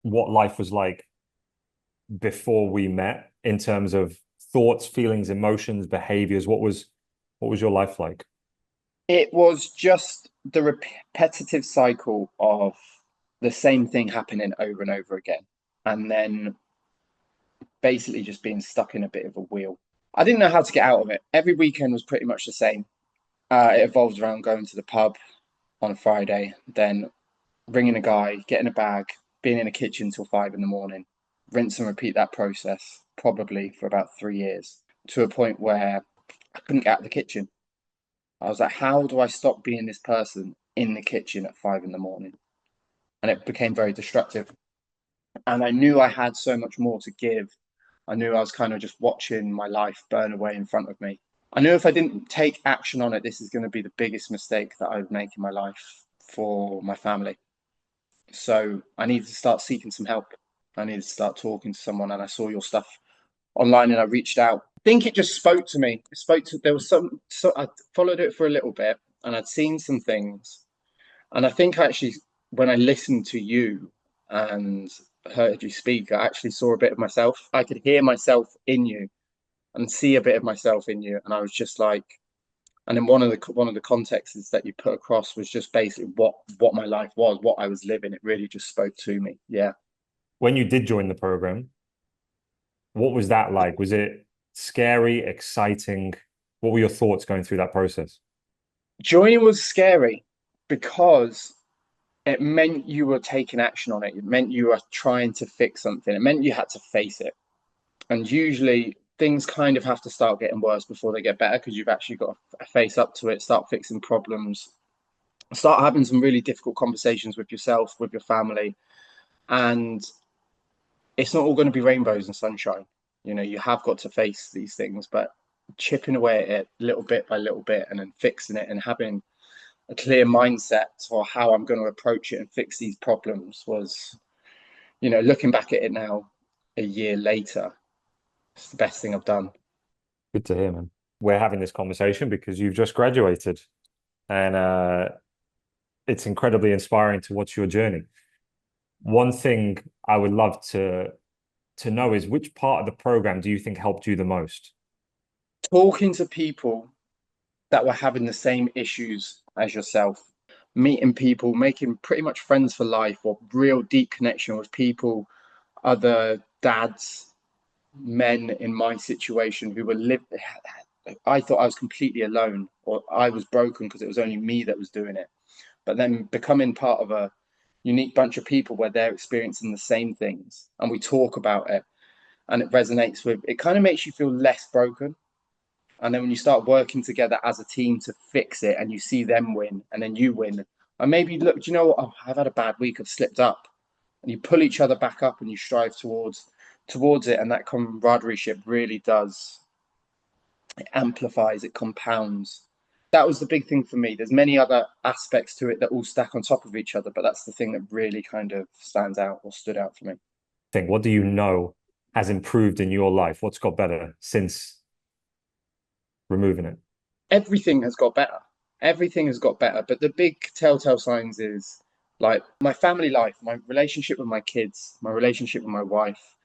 what life was like before we met in terms of thoughts, feelings, emotions, behaviors? What was your life like? It was just the repetitive cycle of the same thing happening over and over again. And then basically just being stuck in a bit of a wheel. I didn't know how to get out of it. Every weekend was pretty much the same. It evolved around going to the pub on a Friday, then ringing a guy, getting a bag, being in a kitchen till 5 in the morning, rinse and repeat that process probably for about 3 years to a point where I couldn't get out of the kitchen. I was like, how do I stop being this person in the kitchen at 5 in the morning? And it became very destructive. And I knew I had so much more to give. I knew I was kind of just watching my life burn away in front of me. I knew if I didn't take action on it, this is going to be the biggest mistake that I would make in my life for my family. So I needed to start seeking some help. I needed to start talking to someone, and I saw your stuff online, and I reached out. I think it just spoke to me. It spoke to there was some. So I followed it for a little bit, and I'd seen some things, and I think actually when I listened to you and heard you speak, I actually saw a bit of myself. I could hear myself in you and see a bit of myself in you, and I was just like, and then one of the contexts that you put across was just basically what my life was, what I was living. It really just spoke to me. Yeah. When you did join the program, what was that like? Was it scary, exciting? What were your thoughts going through that process? Joining was scary because it meant you were taking action on it. It meant you were trying to fix something. It meant you had to face it. And usually things kind of have to start getting worse before they get better because you've actually got to face up to it, start fixing problems, start having some really difficult conversations with yourself, with your family. And it's not all going to be rainbows and sunshine. You know, you have got to face these things, but chipping away at it little bit by little bit and then fixing it and having a clear mindset for how I'm going to approach it and fix these problems was, looking back at it now a year later, it's the best thing I've done. Good to hear, man. We're having this conversation because you've just graduated, and it's incredibly inspiring to watch your journey. One thing I would love to know is which part of the program do you think helped you the most? Talking to people that were having the same issues as yourself, meeting people, making pretty much friends for life or real deep connection with people, other dads, men in my situation who were living. I thought I was completely alone or I was broken because it was only me that was doing it. But then becoming part of a unique bunch of people where they're experiencing the same things and we talk about it and it resonates with it kind of makes you feel less broken. And then when you start working together as a team to fix it and you see them win and then you win, and maybe look, do you know what? Oh, I've had a bad week, I've slipped up. And you pull each other back up and you strive towards it. And that camaraderie ship really does, it amplifies, it compounds. That was the big thing for me. There's many other aspects to it that all stack on top of each other, but that's the thing that really kind of stands out or stood out for me. Think, what do you know has improved in your life? What's got better since removing it? Everything has got better. Everything has got better. But the big telltale signs is like my family life, my relationship with my kids, my relationship with my wife,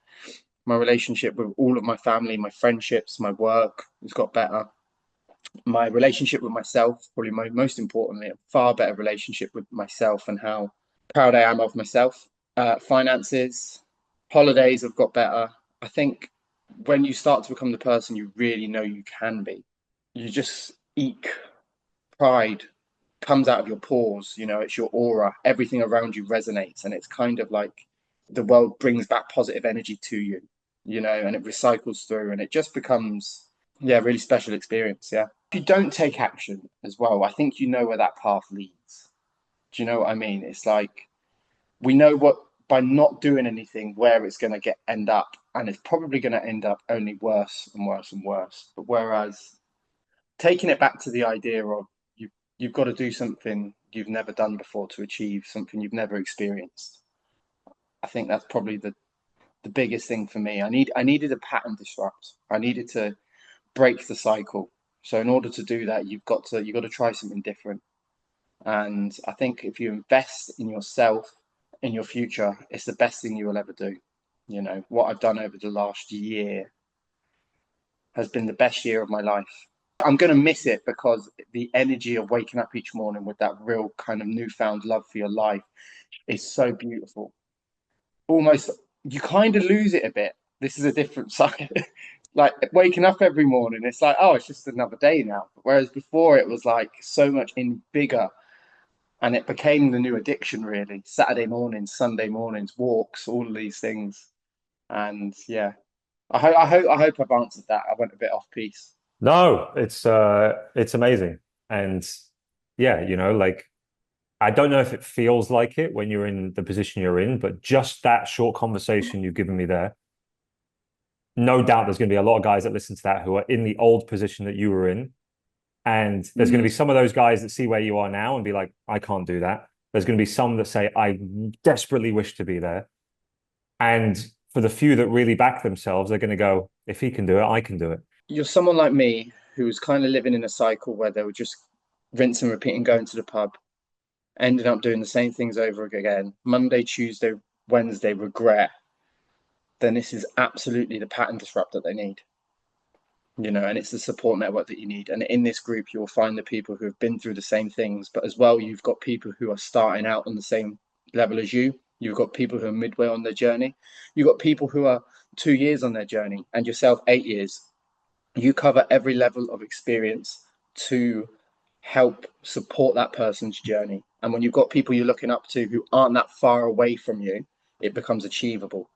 my relationship with all of my family, my friendships, my work has got better. My relationship with myself, probably most importantly, a far better relationship with myself and how proud I am of myself. Finances, holidays have got better. I think when you start to become the person you really know you can be, you just eke pride comes out of your pores. It's your aura. Everything around you resonates, and it's kind of like the world brings back positive energy to you, and it recycles through, and it just becomes, yeah, a really special experience. Yeah. If you don't take action as well, I think you know where that path leads. Do you know what I mean? It's like we know what by not doing anything where it's going to get end up, and it's probably going to end up only worse and worse and worse. But whereas taking it back to the idea of you've got to do something you've never done before to achieve something you've never experienced. I think that's probably the biggest thing for me. I needed a pattern disrupt. I needed to break the cycle. So in order to do that, you've got to try something different. And I think if you invest in yourself in your future, it's the best thing you will ever do. You know, what I've done over the last year has been the best year of my life. I'm going to miss it because the energy of waking up each morning with that real kind of newfound love for your life is so beautiful. Almost, you kind of lose it a bit. This is a different side. Like waking up every morning, it's like, oh, it's just another day now. Whereas before, it was like so much in bigger, and it became the new addiction, really. Saturday mornings, Sunday mornings, walks, all of these things. And yeah, I hope I've answered that. I went a bit off piece. No, it's amazing. And yeah, like I don't know if it feels like it when you're in the position you're in, but just that short conversation you've given me there, no doubt there's going to be a lot of guys that listen to that who are in the old position that you were in. And there's going to be Mm. some of those guys that see where you are now and be like, I can't do that. There's going to be some that say, I desperately wish to be there. And for the few that really back themselves, they're going to go, if he can do it, I can do it. You're someone like me who's kind of living in a cycle where they were just rinse and repeat and going to the pub, ending up doing the same things over again. Monday, Tuesday, Wednesday, regret. Then this is absolutely the pattern disruptor they need. You know, and it's the support network that you need. And in this group, you'll find the people who have been through the same things, but as well, you've got people who are starting out on the same level as you. You've got people who are midway on their journey. You've got people who are 2 years on their journey, and yourself 8 years. You cover every level of experience to help support that person's journey. And when you've got people you're looking up to who aren't that far away from you, it becomes achievable.